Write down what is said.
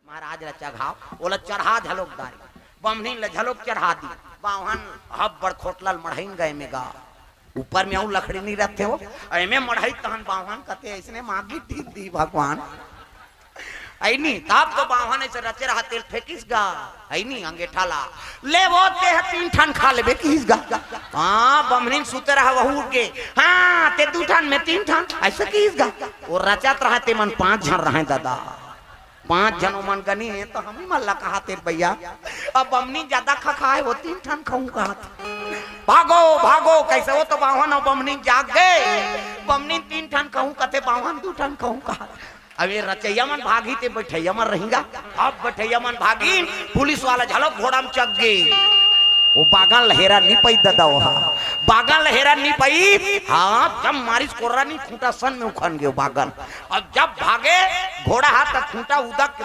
महाराज रचा घाव बोला चढ़ा झलोकदारी बमनी ले झलोक चढ़ा दी बावन हब बड़ खोटलाल मढ़ाइन गए में गा ऊपर में आऊ लकड़ी नहीं रखते हो एमे मढ़ाई तहन बावन कहते ऐसने मांगी ठीक दी भगवान ऐनी तब तो बावन ऐसे रचे रहा तेल फेंकिस गा ऐनी अंगेठा ला ले वो ते तीन ठन खा लेबे किस गा हां बमनी सुते रहा वहू के हां ते दू ठन में तीन ठन ऐसे किस गा और रचात रहा ते मन 5 जन रहे दादा 5 जनों मन गनी है तो हम ही मल्ला कहा तेरे भैया अब बमनी ज्यादा खाए वो 3 ठन खाऊं कहा भागो भागो कैसे वो तो बावन और बमनी जाग गए बमनी 3 ठन कहूं कहते बावन 2 ठन कहूं कहा अब ये रचैया मन भागी ते बैठैया मन रहेगा अब बैठैया मन भागी पुलिस वाला झलक घोड़ा में चक गए वो बागान लहेरा नहीं पाई दादा वहा बागान लहेरा नहीं पाई हाँ जब मारिस कोर्रा नहीं खूंटा सन में उखन गयो बागान अब जब भागे घोड़ा हाथ खूंटा उदक